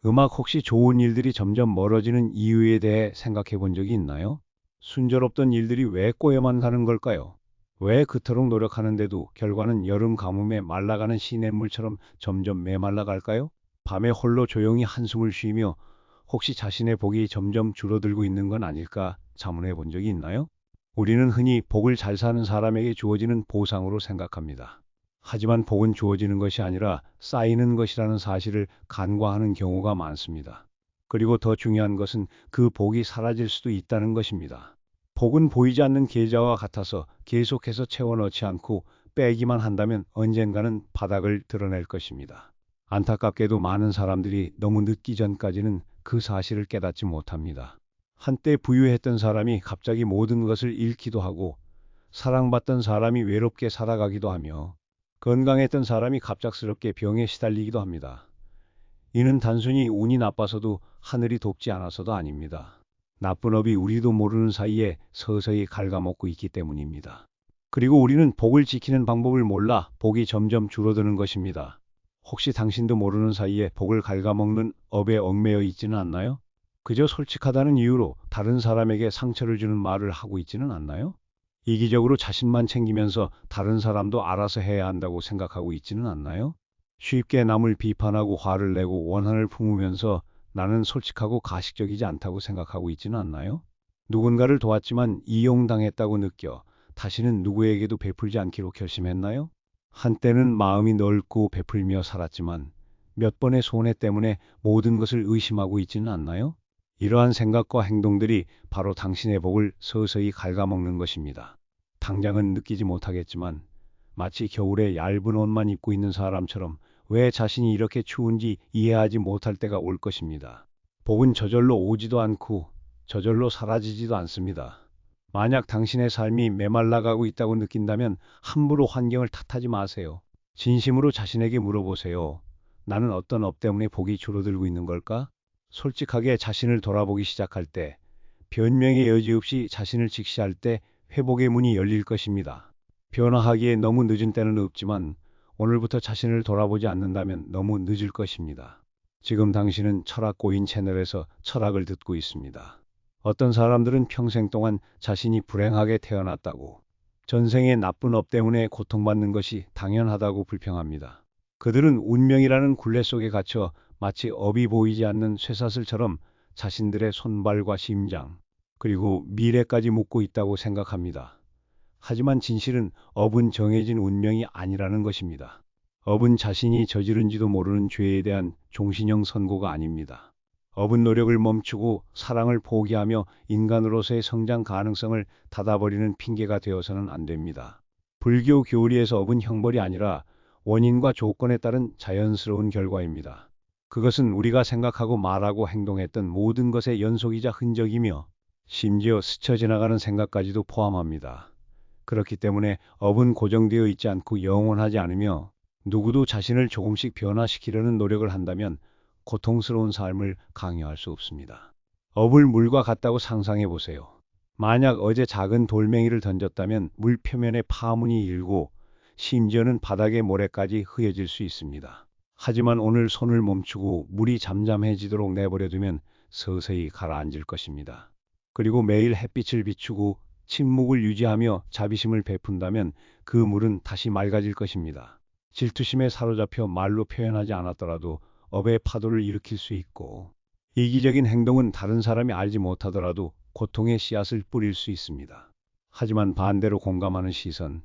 음악 혹시 좋은 일들이 점점 멀어지는 이유에 대해 생각해 본 적이 있나요? 순조롭던 일들이 왜 꼬여만 가는 걸까요? 왜 그토록 노력하는데도 결과는 여름 가뭄에 말라가는 시냇물처럼 점점 메말라 갈까요? 밤에 홀로 조용히 한숨을 쉬며 혹시 자신의 복이 점점 줄어들고 있는 건 아닐까 자문해 본 적이 있나요? 우리는 흔히 복을 잘 사는 사람에게 주어지는 보상으로 생각합니다. 하지만 복은 주어지는 것이 아니라 쌓이는 것이라는 사실을 간과하는 경우가 많습니다. 그리고 더 중요한 것은 그 복이 사라질 수도 있다는 것입니다. 복은 보이지 않는 계좌와 같아서 계속해서 채워 넣지 않고 빼기만 한다면 언젠가는 바닥을 드러낼 것입니다. 안타깝게도 많은 사람들이 너무 늦기 전까지는 그 사실을 깨닫지 못합니다. 한때 부유했던 사람이 갑자기 모든 것을 잃기도 하고 사랑받던 사람이 외롭게 살아가기도 하며 건강했던 사람이 갑작스럽게 병에 시달리기도 합니다. 이는 단순히 운이 나빠서도 하늘이 돕지 않아서도 아닙니다. 나쁜 업이 우리도 모르는 사이에 서서히 갉아먹고 있기 때문입니다. 그리고 우리는 복을 지키는 방법을 몰라 복이 점점 줄어드는 것입니다. 혹시 당신도 모르는 사이에 복을 갉아먹는 업에 얽매여 있지는 않나요? 그저 솔직하다는 이유로 다른 사람에게 상처를 주는 말을 하고 있지는 않나요? 이기적으로 자신만 챙기면서 다른 사람도 알아서 해야 한다고 생각하고 있지는 않나요? 쉽게 남을 비판하고 화를 내고 원한을 품으면서 나는 솔직하고 가식적이지 않다고 생각하고 있지는 않나요? 누군가를 도왔지만 이용당했다고 느껴 다시는 누구에게도 베풀지 않기로 결심했나요? 한때는 마음이 넓고 베풀며 살았지만 몇 번의 손해 때문에 모든 것을 의심하고 있지는 않나요? 이러한 생각과 행동들이 바로 당신의 복을 서서히 갉아먹는 것입니다. 당장은 느끼지 못하겠지만 마치 겨울에 얇은 옷만 입고 있는 사람처럼 왜 자신이 이렇게 추운지 이해하지 못할 때가 올 것입니다. 복은 저절로 오지도 않고 저절로 사라지지도 않습니다. 만약 당신의 삶이 메말라가고 있다고 느낀다면 함부로 환경을 탓하지 마세요. 진심으로 자신에게 물어보세요. 나는 어떤 업 때문에 복이 줄어들고 있는 걸까? 솔직하게 자신을 돌아보기 시작할 때, 변명의 여지 없이 자신을 직시할 때 회복의 문이 열릴 것입니다. 변화하기에 너무 늦은 때는 없지만 오늘부터 자신을 돌아보지 않는다면 너무 늦을 것입니다. 지금 당신은 철학 고인 채널에서 철학을 듣고 있습니다. 어떤 사람들은 평생 동안 자신이 불행하게 태어났다고, 전생의 나쁜 업 때문에 고통받는 것이 당연하다고 불평합니다. 그들은 운명이라는 굴레 속에 갇혀 마치 업이 보이지 않는 쇠사슬처럼 자신들의 손발과 심장, 그리고 미래까지 묶고 있다고 생각합니다. 하지만 진실은 업은 정해진 운명이 아니라는 것입니다. 업은 자신이 저지른지도 모르는 죄에 대한 종신형 선고가 아닙니다. 업은 노력을 멈추고 사랑을 포기하며 인간으로서의 성장 가능성을 닫아버리는 핑계가 되어서는 안 됩니다. 불교 교리에서 업은 형벌이 아니라 원인과 조건에 따른 자연스러운 결과입니다. 그것은 우리가 생각하고 말하고 행동했던 모든 것의 연속이자 흔적이며 심지어 스쳐 지나가는 생각까지도 포함합니다. 그렇기 때문에 업은 고정되어 있지 않고 영원하지 않으며 누구도 자신을 조금씩 변화시키려는 노력을 한다면 고통스러운 삶을 강요할 수 없습니다. 업을 물과 같다고 상상해 보세요. 만약 어제 작은 돌멩이를 던졌다면 물 표면에 파문이 일고 심지어는 바닥의 모래까지 흐려질 수 있습니다. 하지만 오늘 손을 멈추고 물이 잠잠해지도록 내버려두면 서서히 가라앉을 것입니다. 그리고 매일 햇빛을 비추고 침묵을 유지하며 자비심을 베푼다면 그 물은 다시 맑아질 것입니다. 질투심에 사로잡혀 말로 표현하지 않았더라도 업의 파도를 일으킬 수 있고, 이기적인 행동은 다른 사람이 알지 못하더라도 고통의 씨앗을 뿌릴 수 있습니다. 하지만 반대로 공감하는 시선,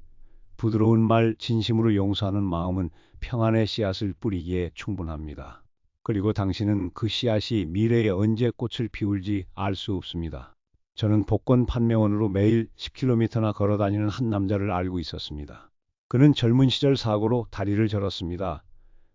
부드러운 말, 진심으로 용서하는 마음은 평안의 씨앗을 뿌리기에 충분합니다. 그리고 당신은 그 씨앗이 미래에 언제 꽃을 피울지 알 수 없습니다. 저는 복권 판매원으로 매일 10km나 걸어 다니는 한 남자를 알고 있었습니다. 그는 젊은 시절 사고로 다리를 절었습니다.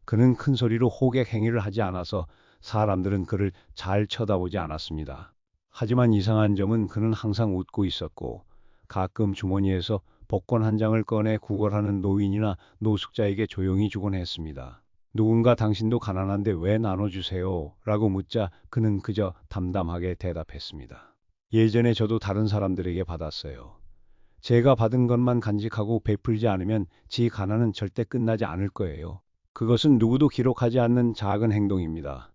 그는 큰 소리로 호객 행위를 하지 않아서 사람들은 그를 잘 쳐다보지 않았습니다. 하지만 이상한 점은 그는 항상 웃고 있었고 가끔 주머니에서 복권 한 장을 꺼내 구걸하는 노인이나 노숙자에게 조용히 주곤 했습니다. 누군가 당신도 가난한데 왜 나눠주세요? 라고 묻자 그는 그저 담담하게 대답했습니다. 예전에 저도 다른 사람들에게 받았어요. 제가 받은 것만 간직하고 베풀지 않으면 지 가난은 절대 끝나지 않을 거예요. 그것은 누구도 기록하지 않는 작은 행동입니다.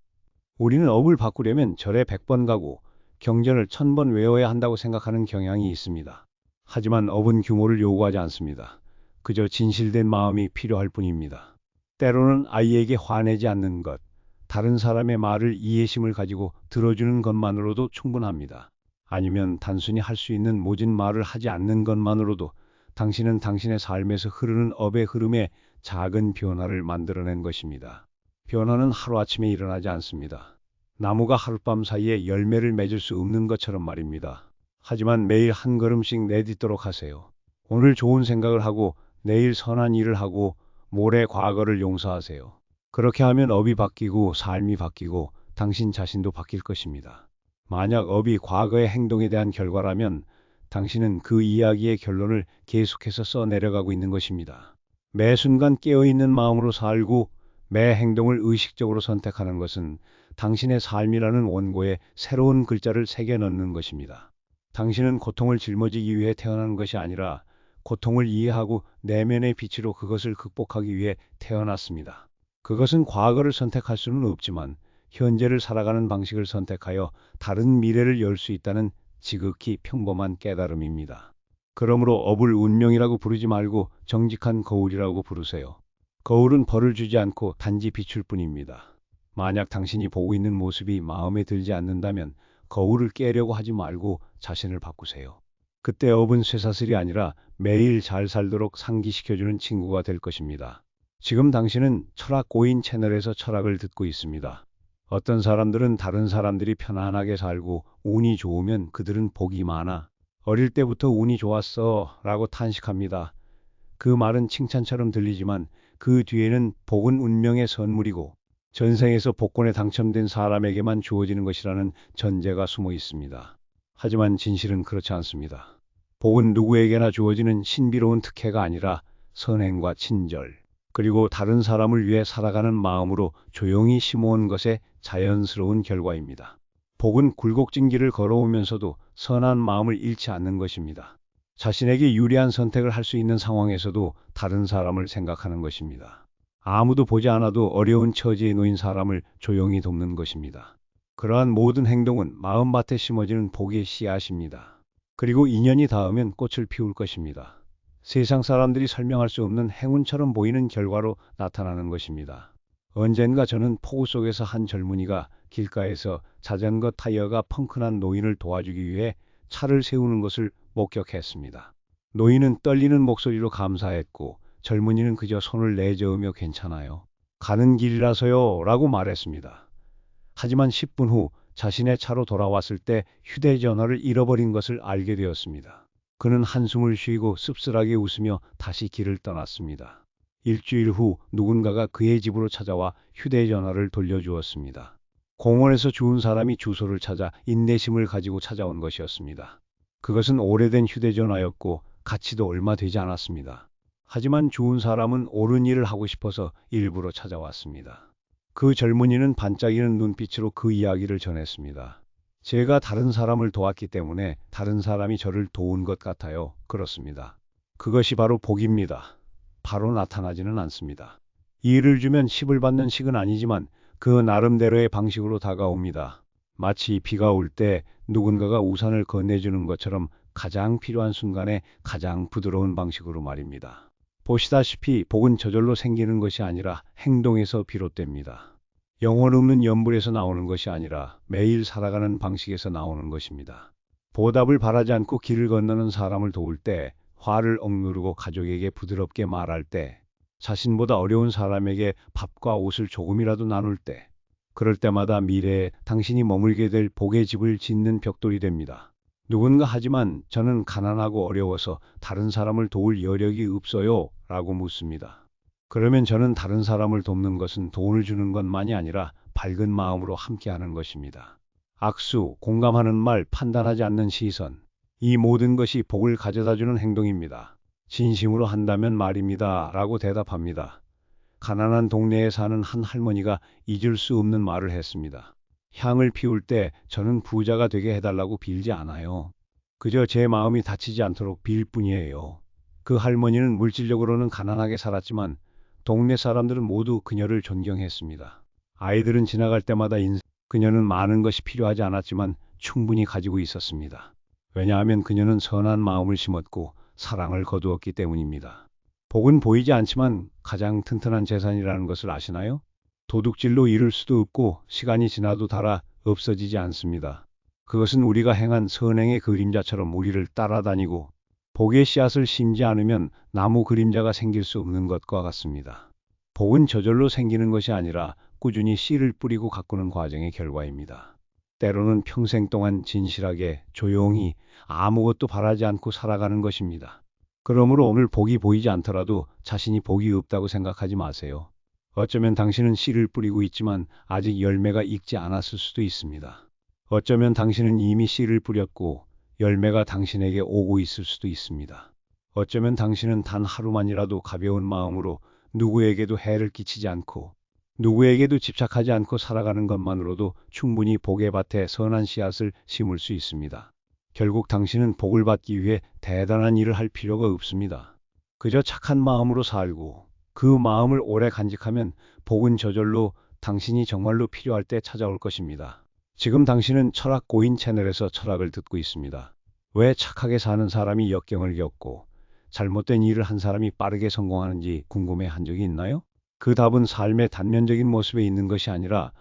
우리는 업을 바꾸려면 절에 100번 가고 경전을 1000번 외워야 한다고 생각하는 경향이 있습니다. 하지만 업은 규모를 요구하지 않습니다. 그저 진실된 마음이 필요할 뿐입니다. 때로는 아이에게 화내지 않는 것, 다른 사람의 말을 이해심을 가지고 들어주는 것만으로도 충분합니다. 아니면 단순히 할 수 있는 모진 말을 하지 않는 것만으로도 당신은 당신의 삶에서 흐르는 업의 흐름에 작은 변화를 만들어낸 것입니다. 변화는 하루아침에 일어나지 않습니다. 나무가 하룻밤 사이에 열매를 맺을 수 없는 것처럼 말입니다. 하지만 매일 한 걸음씩 내딛도록 하세요. 오늘 좋은 생각을 하고 내일 선한 일을 하고 모레 과거를 용서하세요. 그렇게 하면 업이 바뀌고 삶이 바뀌고 당신 자신도 바뀔 것입니다. 만약 업이 과거의 행동에 대한 결과라면 당신은 그 이야기의 결론을 계속해서 써내려가고 있는 것입니다. 매 순간 깨어있는 마음으로 살고 매 행동을 의식적으로 선택하는 것은 당신의 삶이라는 원고에 새로운 글자를 새겨 넣는 것입니다. 당신은 고통을 짊어지기 위해 태어난 것이 아니라 고통을 이해하고 내면의 빛으로 그것을 극복하기 위해 태어났습니다. 그것은 과거를 선택할 수는 없지만 현재를 살아가는 방식을 선택하여 다른 미래를 열 수 있다는 지극히 평범한 깨달음입니다. 그러므로 업을 운명이라고 부르지 말고 정직한 거울이라고 부르세요. 거울은 벌을 주지 않고 단지 비출 뿐입니다. 만약 당신이 보고 있는 모습이 마음에 들지 않는다면 거울을 깨려고 하지 말고 자신을 바꾸세요. 그때 업은 쇠사슬이 아니라 매일 잘 살도록 상기시켜주는 친구가 될 것입니다. 지금 당신은 철학 고인 채널에서 철학을 듣고 있습니다. 어떤 사람들은 다른 사람들이 편안하게 살고 운이 좋으면 그들은 복이 많아. 어릴 때부터 운이 좋았어 라고 탄식합니다. 그 말은 칭찬처럼 들리지만 그 뒤에는 복은 운명의 선물이고 전생에서 복권에 당첨된 사람에게만 주어지는 것이라는 전제가 숨어 있습니다. 하지만 진실은 그렇지 않습니다. 복은 누구에게나 주어지는 신비로운 특혜가 아니라 선행과 친절, 그리고 다른 사람을 위해 살아가는 마음으로 조용히 심어온 것의 자연스러운 결과입니다. 복은 굴곡진 길을 걸어오면서도 선한 마음을 잃지 않는 것입니다. 자신에게 유리한 선택을 할 수 있는 상황에서도 다른 사람을 생각하는 것입니다. 아무도 보지 않아도 어려운 처지에 놓인 사람을 조용히 돕는 것입니다. 그러한 모든 행동은 마음밭에 심어지는 복의 씨앗입니다. 그리고 인연이 닿으면 꽃을 피울 것입니다. 세상 사람들이 설명할 수 없는 행운처럼 보이는 결과로 나타나는 것입니다. 언젠가 저는 폭우 속에서 한 젊은이가 길가에서 자전거 타이어가 펑크난 노인을 도와주기 위해 차를 세우는 것을 목격했습니다. 노인은 떨리는 목소리로 감사했고 젊은이는 그저 손을 내저으며 괜찮아요. 가는 길이라서요 라고 말했습니다. 하지만 10분 후 자신의 차로 돌아왔을 때 휴대전화를 잃어버린 것을 알게 되었습니다. 그는 한숨을 쉬고 씁쓸하게 웃으며 다시 길을 떠났습니다. 일주일 후 누군가가 그의 집으로 찾아와 휴대전화를 돌려주었습니다. 공원에서 주운 사람이 주소를 찾아 인내심을 가지고 찾아온 것이었습니다. 그것은 오래된 휴대전화였고 가치도 얼마 되지 않았습니다. 하지만 주운 사람은 옳은 일을 하고 싶어서 일부러 찾아왔습니다. 그 젊은이는 반짝이는 눈빛으로 그 이야기를 전했습니다. 제가 다른 사람을 도왔기 때문에 다른 사람이 저를 도운 것 같아요. 그렇습니다. 그것이 바로 복입니다. 바로 나타나지는 않습니다. 일을 주면 10을 받는 식은 아니지만 그 나름대로의 방식으로 다가옵니다. 마치 비가 올 때 누군가가 우산을 건네주는 것처럼 가장 필요한 순간에 가장 부드러운 방식으로 말입니다. 보시다시피 복은 저절로 생기는 것이 아니라 행동에서 비롯됩니다. 영혼 없는 연불에서 나오는 것이 아니라 매일 살아가는 방식에서 나오는 것입니다. 보답을 바라지 않고 길을 건너는 사람을 도울 때, 화를 억누르고 가족에게 부드럽게 말할 때, 자신보다 어려운 사람에게 밥과 옷을 조금이라도 나눌 때, 그럴 때마다 미래에 당신이 머물게 될 복의 집을 짓는 벽돌이 됩니다. 누군가 하지만 저는 가난하고 어려워서 다른 사람을 도울 여력이 없어요 라고 묻습니다. 그러면 저는 다른 사람을 돕는 것은 돈을 주는 것만이 아니라 밝은 마음으로 함께하는 것입니다. 악수, 공감하는 말, 판단하지 않는 시선, 이 모든 것이 복을 가져다주는 행동입니다. 진심으로 한다면 말입니다 라고 대답합니다. 가난한 동네에 사는 한 할머니가 잊을 수 없는 말을 했습니다. 향을 피울 때 저는 부자가 되게 해달라고 빌지 않아요. 그저 제 마음이 다치지 않도록 빌 뿐이에요. 그 할머니는 물질적으로는 가난하게 살았지만 동네 사람들은 모두 그녀를 존경했습니다. 아이들은 지나갈 때마다 그녀는 많은 것이 필요하지 않았지만 충분히 가지고 있었습니다. 왜냐하면 그녀는 선한 마음을 심었고 사랑을 거두었기 때문입니다. 복은 보이지 않지만 가장 튼튼한 재산이라는 것을 아시나요? 도둑질로 잃을 수도 없고 시간이 지나도 닳아 없어지지 않습니다. 그것은 우리가 행한 선행의 그림자처럼 우리를 따라다니고 복의 씨앗을 심지 않으면 나무 그림자가 생길 수 없는 것과 같습니다. 복은 저절로 생기는 것이 아니라 꾸준히 씨를 뿌리고 가꾸는 과정의 결과입니다. 때로는 평생 동안 진실하게 조용히 아무것도 바라지 않고 살아가는 것입니다. 그러므로 오늘 복이 보이지 않더라도 자신이 복이 없다고 생각하지 마세요. 어쩌면 당신은 씨를 뿌리고 있지만 아직 열매가 익지 않았을 수도 있습니다. 어쩌면 당신은 이미 씨를 뿌렸고 열매가 당신에게 오고 있을 수도 있습니다. 어쩌면 당신은 단 하루만이라도 가벼운 마음으로 누구에게도 해를 끼치지 않고 누구에게도 집착하지 않고 살아가는 것만으로도 충분히 복의 밭에 선한 씨앗을 심을 수 있습니다. 결국 당신은 복을 받기 위해 대단한 일을 할 필요가 없습니다. 그저 착한 마음으로 살고 그 마음을 오래 간직하면 복은 저절로 당신이 정말로 필요할 때 찾아올 것입니다. 지금 당신은 철학 고인 채널에서 철학을 듣고 있습니다. 왜 착하게 사는 사람이 역경을 겪고 잘못된 일을 한 사람이 빠르게 성공하는지 궁금해 한 적이 있나요? 그 답은 삶의 단면적인 모습에 있는 것이 아니라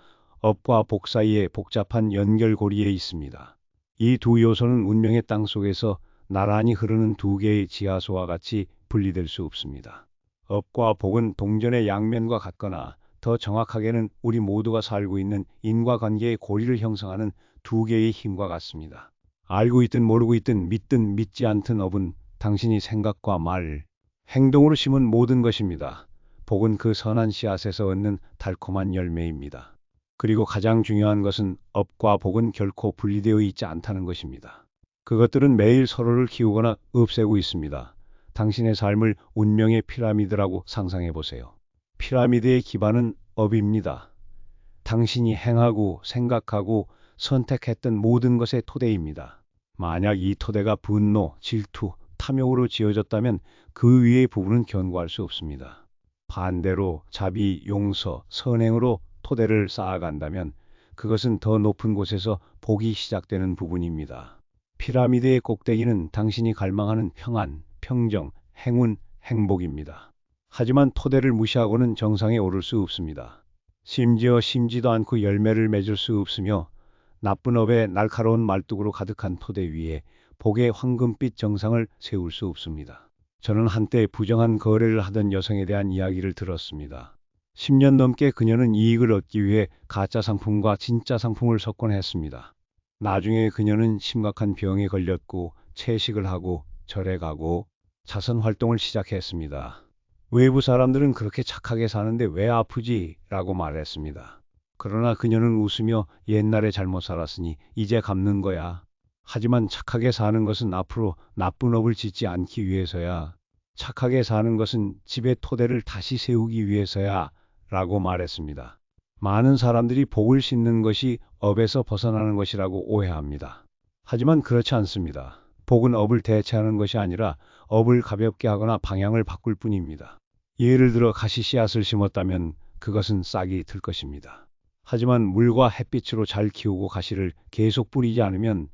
업과 복 사이의 복잡한 연결고리에 있습니다. 이 두 요소는 운명의 땅 속에서 나란히 흐르는 두 개의 지하수와 같이 분리될 수 없습니다. 업과 복은 동전의 양면과 같거나 더 정확하게는 우리 모두가 살고 있는 인과관계의 고리를 형성하는 두 개의 힘과 같습니다. 알고 있든 모르고 있든 믿든 믿지 않든 업은 당신이 생각과 말, 행동으로 심은 모든 것입니다. 복은 그 선한 씨앗에서 얻는 달콤한 열매입니다. 그리고 가장 중요한 것은 업과 복은 결코 분리되어 있지 않다는 것입니다. 그것들은 매일 서로를 키우거나 없애고 있습니다. 당신의 삶을 운명의 피라미드라고 상상해 보세요. 피라미드의 기반은 업입니다. 당신이 행하고 생각하고 선택했던 모든 것의 토대입니다. 만약 이 토대가 분노, 질투, 탐욕으로 지어졌다면 그 위의 부분은 견고할 수 없습니다. 반대로 자비, 용서, 선행으로 토대를 쌓아간다면 그것은 더 높은 곳에서 복이 시작되는 부분입니다. 피라미드의 꼭대기는 당신이 갈망하는 평안, 평정, 행운, 행복입니다. 하지만 토대를 무시하고는 정상에 오를 수 없습니다. 심지어 심지도 않고 열매를 맺을 수 없으며 나쁜 업에 날카로운 말뚝으로 가득한 토대 위에 복의 황금빛 정상을 세울 수 없습니다. 저는 한때 부정한 거래를 하던 여성에 대한 이야기를 들었습니다. 10년 넘게 그녀는 이익을 얻기 위해 가짜 상품과 진짜 상품을 섞어냈습니다. 나중에 그녀는 심각한 병에 걸렸고 채식을 하고 절에 가고 자선 활동을 시작했습니다. 외부 사람들은 그렇게 착하게 사는데 왜 아프지? 라고 말했습니다. 그러나 그녀는 웃으며 옛날에 잘못 살았으니 이제 갚는 거야. 하지만 착하게 사는 것은 앞으로 나쁜 업을 짓지 않기 위해서야. 착하게 사는 것은 집의 토대를 다시 세우기 위해서야. 라고 말했습니다. 많은 사람들이 복을 심는 것이 업에서 벗어나는 것이라고 오해합니다. 하지만 그렇지 않습니다. 복은 업을 대체하는 것이 아니라 업을 가볍게 하거나 방향을 바꿀 뿐입니다. 예를 들어 가시 씨앗을 심었다면 그것은 싹이 들 것입니다. 하지만 물과 햇빛으로 잘 키우고 가시를 계속 뿌리지 않으면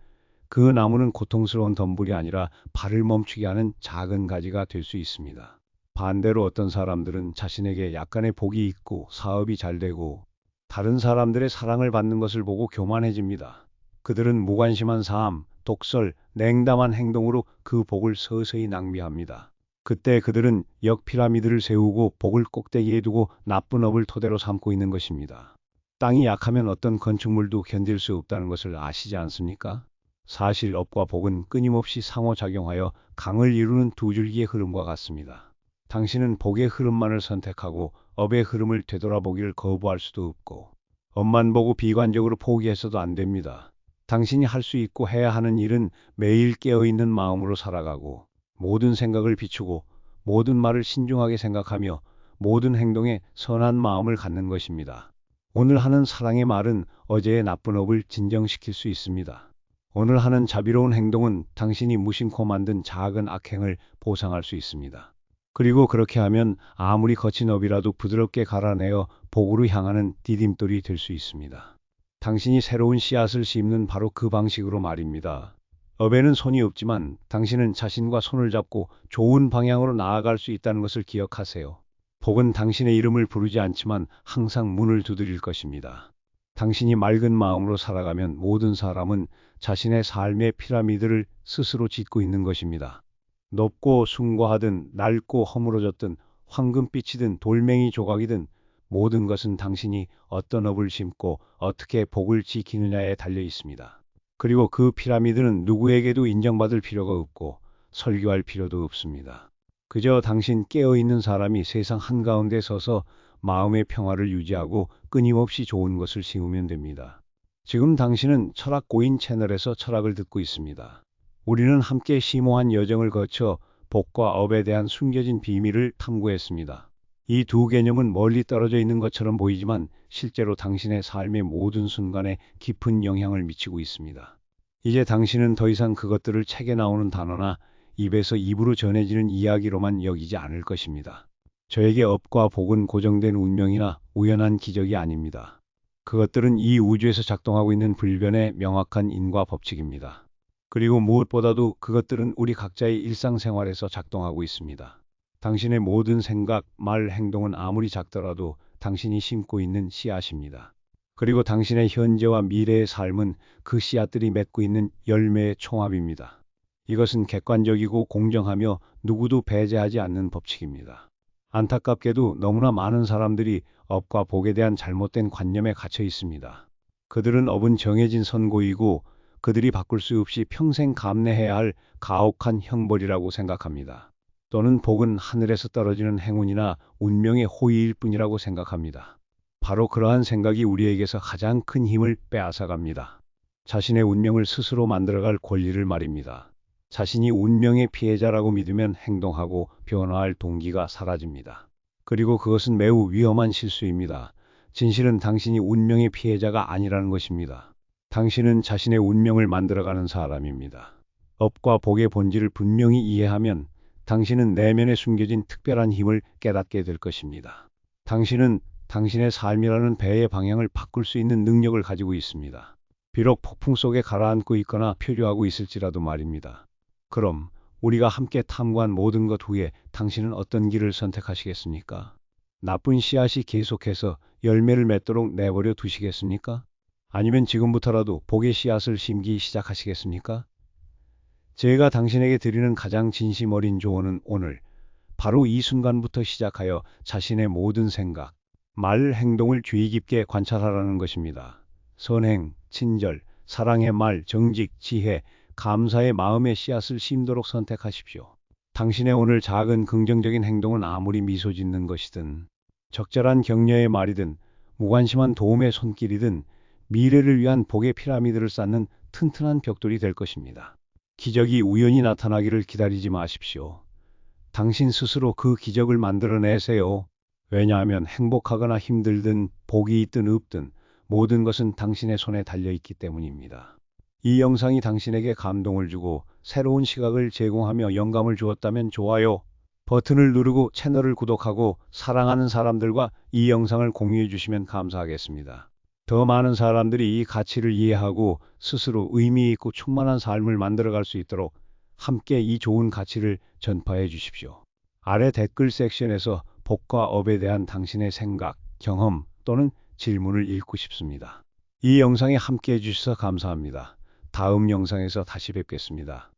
그 나무는 고통스러운 덤불이 아니라 발을 멈추게 하는 작은 가지가 될 수 있습니다. 반대로 어떤 사람들은 자신에게 약간의 복이 있고 사업이 잘 되고 다른 사람들의 사랑을 받는 것을 보고 교만해집니다. 그들은 무관심한 삶, 독설, 냉담한 행동으로 그 복을 서서히 낭비합니다. 그때 그들은 역피라미드를 세우고 복을 꼭대기에 두고 나쁜 업을 토대로 삼고 있는 것입니다. 땅이 약하면 어떤 건축물도 견딜 수 없다는 것을 아시지 않습니까? 사실 업과 복은 끊임없이 상호작용하여 강을 이루는 두 줄기의 흐름과 같습니다. 당신은 복의 흐름만을 선택하고 업의 흐름을 되돌아보기를 거부할 수도 없고 업만 보고 비관적으로 포기해서도 안 됩니다. 당신이 할 수 있고 해야 하는 일은 매일 깨어있는 마음으로 살아가고 모든 생각을 비추고 모든 말을 신중하게 생각하며 모든 행동에 선한 마음을 갖는 것입니다. 오늘 하는 사랑의 말은 어제의 나쁜 업을 진정시킬 수 있습니다. 오늘 하는 자비로운 행동은 당신이 무심코 만든 작은 악행을 보상할 수 있습니다. 그리고 그렇게 하면 아무리 거친 업이라도 부드럽게 갈아내어 복으로 향하는 디딤돌이 될 수 있습니다. 당신이 새로운 씨앗을 심는 바로 그 방식으로 말입니다. 업에는 손이 없지만 당신은 자신과 손을 잡고 좋은 방향으로 나아갈 수 있다는 것을 기억하세요. 복은 당신의 이름을 부르지 않지만 항상 문을 두드릴 것입니다. 당신이 맑은 마음으로 살아가면 모든 사람은 자신의 삶의 피라미드를 스스로 짓고 있는 것입니다. 높고 숭고하든 낡고 허물어졌든 황금빛이든 돌멩이 조각이든 모든 것은 당신이 어떤 업을 심고 어떻게 복을 지키느냐에 달려 있습니다. 그리고 그 피라미드는 누구에게도 인정받을 필요가 없고 설교할 필요도 없습니다. 그저 당신 깨어있는 사람이 세상 한가운데 서서 마음의 평화를 유지하고 끊임없이 좋은 것을 심으면 됩니다. 지금 당신은 철학 고인 채널에서 철학을 듣고 있습니다. 우리는 함께 심오한 여정을 거쳐 복과 업에 대한 숨겨진 비밀을 탐구했습니다. 이 두 개념은 멀리 떨어져 있는 것처럼 보이지만 실제로 당신의 삶의 모든 순간에 깊은 영향을 미치고 있습니다. 이제 당신은 더 이상 그것들을 책에 나오는 단어나 입에서 입으로 전해지는 이야기로만 여기지 않을 것입니다. 저에게 업과 복은 고정된 운명이나 우연한 기적이 아닙니다. 그것들은 이 우주에서 작동하고 있는 불변의 명확한 인과 법칙입니다. 그리고 무엇보다도 그것들은 우리 각자의 일상생활에서 작동하고 있습니다. 당신의 모든 생각, 말, 행동은 아무리 작더라도 당신이 심고 있는 씨앗입니다. 그리고 당신의 현재와 미래의 삶은 그 씨앗들이 맺고 있는 열매의 총합입니다. 이것은 객관적이고 공정하며 누구도 배제하지 않는 법칙입니다. 안타깝게도 너무나 많은 사람들이 업과 복에 대한 잘못된 관념에 갇혀 있습니다. 그들은 업은 정해진 선고이고 그들이 바꿀 수 없이 평생 감내해야 할 가혹한 형벌이라고 생각합니다. 또는 복은 하늘에서 떨어지는 행운이나 운명의 호의일 뿐이라고 생각합니다. 바로 그러한 생각이 우리에게서 가장 큰 힘을 빼앗아갑니다. 자신의 운명을 스스로 만들어갈 권리를 말입니다. 자신이 운명의 피해자라고 믿으면 행동하고 변화할 동기가 사라집니다. 그리고 그것은 매우 위험한 실수입니다. 진실은 당신이 운명의 피해자가 아니라는 것입니다. 당신은 자신의 운명을 만들어가는 사람입니다. 업과 복의 본질을 분명히 이해하면 당신은 내면에 숨겨진 특별한 힘을 깨닫게 될 것입니다. 당신은 당신의 삶이라는 배의 방향을 바꿀 수 있는 능력을 가지고 있습니다. 비록 폭풍 속에 가라앉고 있거나 표류하고 있을지라도 말입니다. 그럼 우리가 함께 탐구한 모든 것 후에 당신은 어떤 길을 선택하시겠습니까? 나쁜 씨앗이 계속해서 열매를 맺도록 내버려 두시겠습니까? 아니면 지금부터라도 복의 씨앗을 심기 시작하시겠습니까? 제가 당신에게 드리는 가장 진심 어린 조언은 오늘 바로 이 순간부터 시작하여 자신의 모든 생각, 말, 행동을 주의 깊게 관찰하라는 것입니다. 선행, 친절, 사랑의 말, 정직, 지혜, 감사의 마음의 씨앗을 심도록 선택하십시오. 당신의 오늘 작은 긍정적인 행동은 아무리 미소 짓는 것이든 적절한 격려의 말이든 무관심한 도움의 손길이든 미래를 위한 복의 피라미드를 쌓는 튼튼한 벽돌이 될 것입니다. 기적이 우연히 나타나기를 기다리지 마십시오. 당신 스스로 그 기적을 만들어내세요. 왜냐하면 행복하거나 힘들든 복이 있든 없든 모든 것은 당신의 손에 달려있기 때문입니다. 이 영상이 당신에게 감동을 주고 새로운 시각을 제공하며 영감을 주었다면 좋아요 버튼을 누르고 채널을 구독하고 사랑하는 사람들과 이 영상을 공유해 주시면 감사하겠습니다. 더 많은 사람들이 이 가치를 이해하고 스스로 의미 있고 충만한 삶을 만들어갈 수 있도록 함께 이 좋은 가치를 전파해 주십시오. 아래 댓글 섹션에서 복과 업에 대한 당신의 생각, 경험 또는 질문을 읽고 싶습니다. 이 영상에 함께 해주셔서 감사합니다. 다음 영상에서 다시 뵙겠습니다.